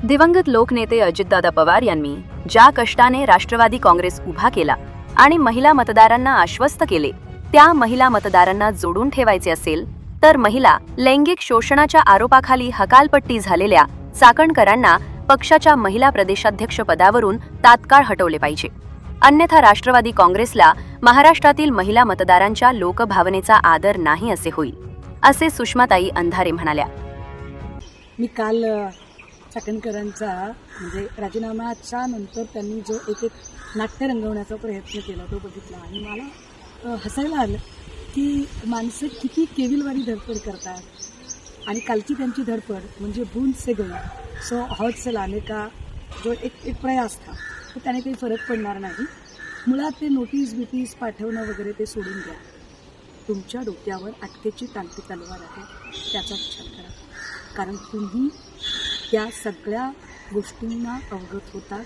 दिवंगत लोकनेते अजितदादा पवार यांनी ज्या कष्टाने राष्ट्रवादी काँग्रेस उभा केला आणि महिला मतदारांना आश्वस्त केले, त्या महिला मतदारांना जोडून ठेवायचे असेल तर महिला लैंगिक शोषणाच्या आरोपाखाली हकालपट्टी झालेल्या चाकणकरांना पक्षाच्या महिला प्रदेशाध्यक्ष पदावरून तात्काळ हटवले पाहिजे. अन्यथा राष्ट्रवादी काँग्रेसला महाराष्ट्रातील महिला मतदारांच्या लोकभावनेचा आदर नाही असे होईल, असे सुषमाताई अंधारे म्हणाल्या. मी काल चाकणकरांचा म्हणजे राजीनाम्याच्या नंतर त्यांनी जो एक नाट्य रंगवण्याचा प्रयत्न केला तो बघितला आणि मला हसायला आलं की माणसं किती केविलवारी धडपड करतात. आणि कालची त्यांची धडपड म्हणजे बूंद से गई सो हौद से लाने का जो एक प्रयास था तो त्याने काही फरक पडणार नाही. मुळात ते नोटीस पाठवणं वगैरे ते सोडून द्या. तुमच्या डोक्यावर अटकेची टांगती तलवार आहे, त्याचा विचार करा. कारण तुम्ही त्या सगळ्या गोष्टींना अवगत होता.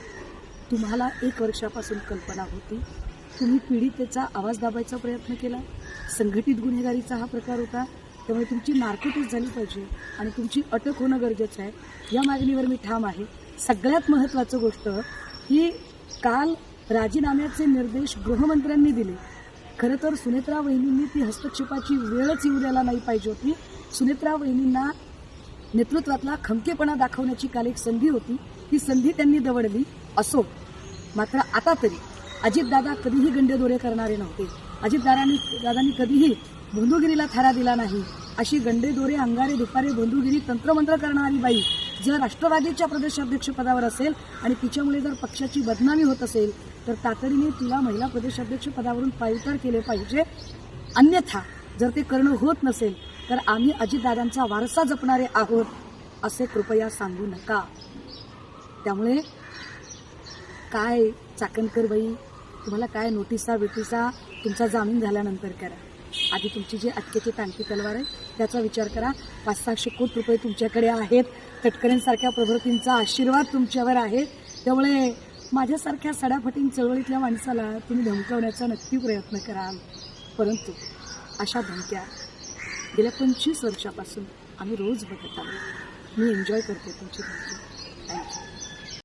तुम्हाला 1 वर्षापासून कल्पना होती. तुम्ही पीडितेचा आवाज दाबायचा प्रयत्न केला. संघटित गुन्हेगारीचा हा प्रकार होता. त्यामुळे तुमची नार्कोटिक्स झाली पाहिजे आणि तुमची अटक होणं गरजेचं आहे. या मागणीवर मी ठाम आहे. सगळ्यात महत्त्वाचं गोष्ट ही काल राजीनाम्याचे निर्देश गृहमंत्र्यांनी दिले. खरं तर सुनेत्रा वहिनींनी ती हस्तक्षेपाची वेळच येऊ द्यायला नाही पाहिजे होती. सुनेत्रा वहिनींना नेतृत्वातला खमकेपणा दाखवण्याची काल एक संधी होती. ती संधी त्यांनी दवडली. असो, मात्र आता तरी अजितदादा कधीही गंडेदोरे करणारे नव्हते. अजितदादांनी कधीही बंधुगिरीला थारा दिला नाही. अशी गंडेदोरे, अंगारे, दुपारे, बंधुगिरी, तंत्रमंत्र करणारी बाई जर राष्ट्रवादीच्या प्रदेशाध्यक्षपदावर असेल आणि तिच्यामुळे जर पक्षाची बदनामी होत असेल तर तातडीने तिला महिला प्रदेशाध्यक्षपदावरून पायउतार केले पाहिजे. अन्यथा जर ते करणं होत नसेल तर आम्ही अजितदादांचा वारसा जपणारे आहोत असे कृपया सांगू नका. त्यामुळे काय चाकणकर बाई, तुम्हाला काय नोटिसा तुमचा जामीन झाल्यानंतर करा. आधी तुमची जी अटकेची टांगती तलवार आहे त्याचा विचार करा. 500-600 कोटी रुपये तुमच्याकडे आहेत. तटकरेंसारख्या प्रभृतींचा आशीर्वाद तुमच्यावर आहे. त्यामुळे माझ्यासारख्या सडाफटीन चळवळीतल्या माणसाला तुम्ही धमकावण्याचा नक्की प्रयत्न कराल. परंतु अशा धमक्या गेल्या 25 वर्षापासून आम्ही रोज बघत आहोत. मी एन्जॉय करते तुमची धमकी.